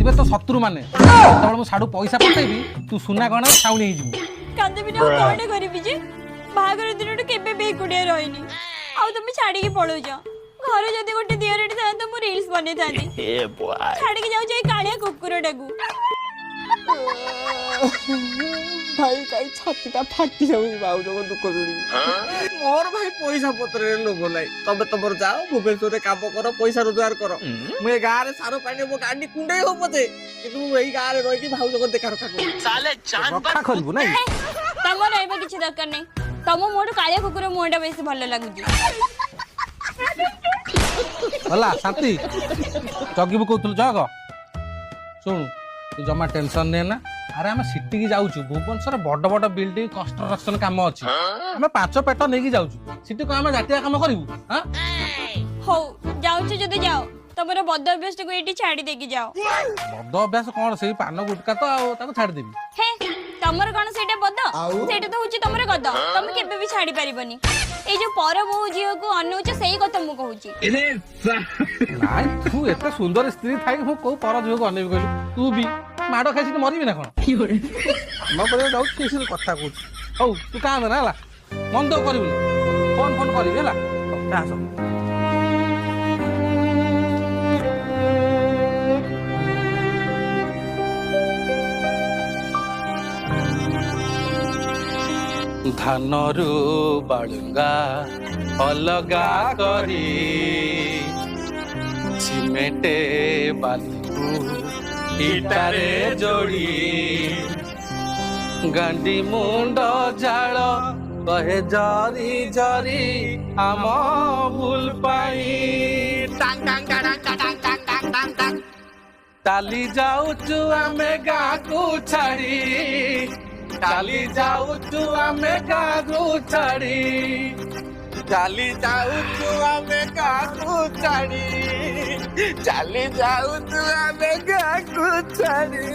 କାନ୍ଦିବେ ତ ଶତ୍ରୁ ମାନେ ଯେତେବେଳେ ମୁଁ ସାଡୁ ପଇସା ପଠେଇବି ତୁ ସୁନା ଗହଣା ଛାଉଣି ହେଇଯିବୁ। କାନ୍ଦିବି ନା କଣଟେ କରିବି ଯେ ବାହାଘର ଦିନଠୁ କେବେ ବି ଏକୁଟିଆ ରହିନି ଆଉ ତମେ ଛାଡିକି ପଳଉଛ। ଘରେ ଯଦି ଗୋଟେ ଦିଅରଟି ଥାନ୍ତା ମୁଁ ରିଲ୍ସ ବନେଇଥାନ୍ତି। ଛାଡିକି ଯାଉଛି ଏଇ କାଳିଆ କୁକୁରଟାକୁ। ଭାଇ କାଇ ଛାତିଟା ଫାଟି ଯାଉଛି ଭାଉଜଙ୍କ ଦୁଃଖ ଶୁଣିକି। ମୋର ଭାଇ ପଇସା ପତ୍ରରେ ଲୋଭ ନାହିଁ। ତମେ ତମର ଯାଅ ଭୁବନେଶ୍ୱରରେ କାମ କର ପଇସା ରୋଜଗାର କର। ମୁଁ ଏ ଗାଁରେ ସାର ପାଣି ମୋ ଗାଣ୍ଡି କୁଣ୍ଡେଇ ହବ ପଛେ କିନ୍ତୁ ମୁଁ ଏଇ ଗାଁରେ ରହିକି ଭାଉଜଙ୍କ ଦେଖା ରଖା କରିବି। ରକ୍ଷା କରିବୁ ନାଇଁ। ତମ ରହିବା କିଛି ଦରକାର ନାହିଁ। ତମ ମୋଠୁ କାଳିଆ କୁକୁର ମୁହଁଟା ବେଶୀ ଭଲ ଲାଗୁଛି। ହେଲା ଶାନ୍ତି ଜଗିବୁ କହୁଥିଲୁ ଜଗ। ଶୁଣୁ ତୁ ଜମା ଟେନସନ ନେ ନା। ଆରେ ଆମେ ସିଟିକି ଯାଉଛୁ ଭୁବନେଶ୍ୱର ବଡ ବଡ ବିଲ୍ଡିଂ କନଷ୍ଟ୍ରକ୍ସନ କାମ ଅଛି। ଆମେ 5 ପେଟ ନେଇକି ଯାଉଛୁ ସିଟି କଣ ଆମେ ଜାତୀୟ କାମ କରିବୁ? ହଉ ଯାଉଛୁ ଯଦି ଯାଅ ତମର ବଦ ଅଭ୍ୟାସଟାକୁ ଏଇଠି ଛାଡି ଦେଇକି ଯାଅ। ବଦ ଅଭ୍ୟାସ କଣ ସେଇ ପାନ ଗୁଟକା ତ ଆଉ ତାକୁ ଛାଡିଦେବି। ହେ ତମର କଣ ସେଇଟା ବଦ? ସେଇଟା ତ ହଉଛି ତମର ଗଦ। ତମେ କେବେ ବି ଛାଡି ପାରିବନି। ଏଇ ଯୋଉ ପର ବୋହୂ ଝିଅକୁ ଅନଉଛ ସେଇ କଥା ମୁଁ କହୁଛି। ନାଇଁ ତୁ ଏତେ ସୁନ୍ଦର ସ୍ତ୍ରୀ ଥାଇକି ମୁଁ କୋଉ ପର ଝିଅକୁ ଅନେଇବି କହିଲୁ? ତୁ ବି ମାଡ ଖାଇକି ମରିବି ନା କଣ? କାମ କରିବାକୁ ଯାଉଛି ସେ କଥା କହୁଛୁ। ହଉ ତୁ କାନ୍ଦ ନା ହେଲା ମନ ଦୁଃଖ କରିବୁନି। ଫୋନ କରିବି ହେଲା ଆସ। ଧାନରୁ ବାଳୁଙ୍ଗା ଅଲଗା କରି ସିମେଣ୍ଟେ ବାଲିକୁ ଇଟାରେ ଯୋଡ଼ି ଗାଣ୍ଡି ମୁଣ୍ଡ ଝାଳ କହେ ଜରି ଜରି ଆମ ଭୁଲ ପାଇଁ ଚାଲି ଯାଉଛୁ ଆମେ ଗାଁକୁ ଛାଡ଼ି ଚାଲି ଯାଉଛୁ ଆମେ ଗାଁକୁ ଛାଡ଼ି ଚାଲି ଯାଉଛୁ ଆମେ ଗାଁକୁ ଛାଡ଼ି ଚାଲି ଯାଉଛୁ ଆମେ ଗାଁକୁ ଛାଡ଼ି